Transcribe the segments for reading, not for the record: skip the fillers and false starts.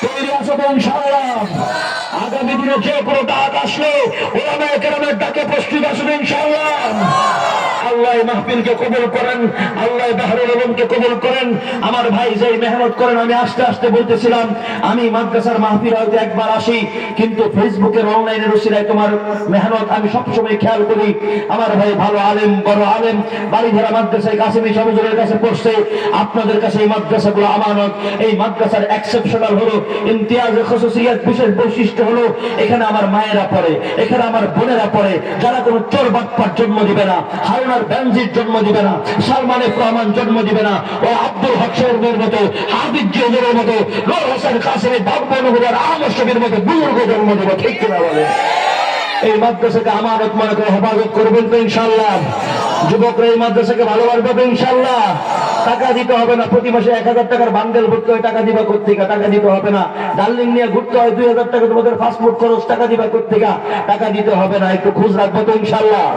তৈরি আছো তো ইনশাআল্লাহ? আগামী দিনে যে কোনো ডাক আসলে ওলামায়ে কেরামের ডাকে প্রস্তুত আছো তো ইনশাআল্লাহ? আল্লাহ মাহফিলকে কবুল করেন, আল্লাহ বাহরুল আলমকে কবুল করেন। আমার ভাই যেই মেহনত করেন, আমি আস্তে আস্তে বলতেছিলাম, আমি মাদ্রাসার মাহফিল হয়তো একবার আসি, কিন্তু ফেসবুকের অনলাইনের উসিলায় তোমার মেহনত আমি সবসময় খেয়াল করি। আমার ভাই ভালো আলেম, বড় আলেম, বাড়িধারা মাদ্রাসায় কাসেমি শামসুলের কাছে পড়ছে। আপনাদের কাছে এই মাদ্রাসাগুলো আমানত। এই মাদ্রাসার এক্সেপশনাল হলো, ইমতিয়াজ খুসুসিয়াত, বিশেষ বৈশিষ্ট্য হলো এখানে আমার মায়েরা পড়ে, এখানে আমার বোনেরা পড়ে, যারা কোনো চোর বাটপার জন্ম দিবে না, হারুনার বেনজির জন্ম দিবে না, সালমান এফ রহমান জন্ম দিবে না, ও আব্দুল হক সাহেবের মতো, হাফিজ জিয়াদের মতো, নূর হোসেন কাসেমি, বাবনগরের আহমদ শফির মতো বুজুর্গ জন্ম দিবে। ঠিক কিনা বলে? এই মাদ্রাসাকে আমানত মনে করে হেফাজত করবেন তো ইনশাআল্লাহ? যুবকরা এই মাদ্রাসাকে ভালোবাসবে তো ইনশাআল্লাহ? টাকা দিতে হবে না, প্রতি মাসে 1000 টাকার বান্ডেল ভরতে হয়, টাকা দিবা কোত্থেকে? টাকা দিতে হবে না। ডার্লিং নিয়ে ঘুরতে হয়, 2000 টাকা তোমাদের ফাস্টফুড খরচ, টাকা দিবা কোত্থেকে? টাকা দিতে হবে না। একটু খোঁজ রাখবো তো ইনশাআল্লাহ?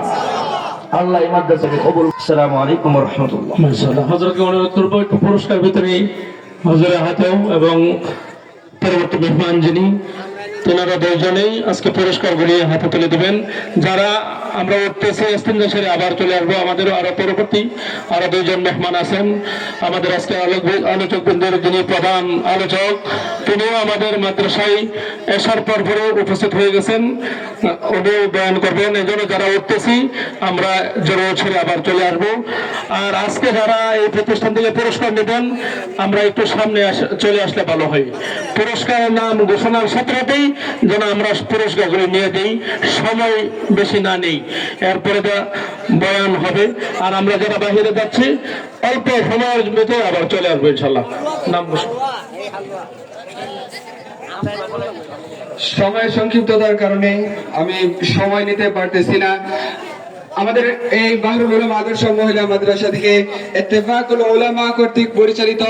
আল্লাহ এই মাদ্রাসাকে কবুল। আসসালামু আলাইকুম ওয়া রাহমাতুল্লাহ। মাশাআল্লাহ। হযরতকে অনুরোধ করবো একটু পুরস্কার বিতরণী হযরতের হাতেও, এবং পরবর্তী মেহমান যিনি, তেনারা দুজনেই আজকে পুরস্কারগুলি হাতে তুলে দেবেন। যারা আমরা উঠতেছি ইস্তেঞ্জা সেরে আবার চলে আসবো, আমাদেরও আরো পরবর্তী আরো দুইজন মেহমান আছেন। আমাদের আজকে আলোচক বৃন্দের যিনি প্রধান আলোচক, তিনিও আমাদের মাদ্রাসায় এশার পরপরে উপস্থিত হয়ে গেছেন, উনি বয়ান করবেন। এই জন্য যারা উঠতেছি আমরা জোরে ছেড়ে আবার চলে আসবো। আর আজকে যারা এই প্রতিষ্ঠান থেকে পুরস্কার নেবেন, আমরা একটু সামনে চলে আসলে ভালো হয়। পুরস্কারের নাম ঘোষণার সাথেই যেন আমরা পুরস্কারগুলি নিয়ে দিই, সময় বেশি না নেই, এরপরে বয়ান হবে। আর আমরা যারা বাহিরে যাচ্ছি অল্প সময়ের মধ্যে আবার চলে আসবো ইনশাল্লাহ। নাম সময় সংক্ষিপ্ততার কারণে আমি সময় নিতে পারতেছি না। আমাদের এই বাহরুল উলুম আদর্শ মহিলা মাদ্রাসা থেকে ইত্তেফাকুল উলামা কর্তৃক পরিচালিত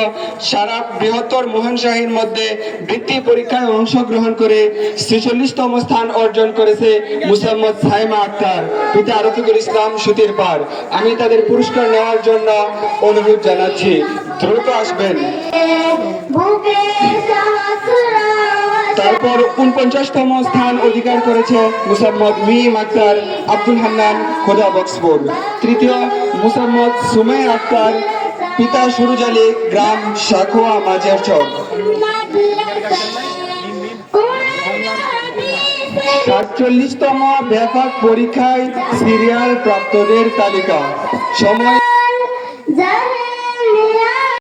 সারা বৃহত্তর মোহন শাহীর মধ্যে বৃত্তি পরীক্ষায় অংশগ্রহণ করে 46তম স্থান অর্জন করেছে মুসাম্মদ সাইমা আক্তার, পিতা রফিকুল ইসলাম সুতির পার। আমি তাদের পুরস্কার নেওয়ার জন্য অনুরোধ জানাচ্ছি, দ্রুত আসবেন। তারপর 49তম স্থান অধিকার করেছে মুসাম্মদ মিম আক্তার, আব্দুল হান্নান, খোদা বক্সপুর। তৃতীয় মুসাম্মদ সুমাইয়া আক্তার, পিতা সুরুজ আলী, গ্রাম শাখোয়া মাঝের চক। 47তম ব্যাপক পরীক্ষায় সিরিয়াল প্রাপ্তদের তালিকা। সময়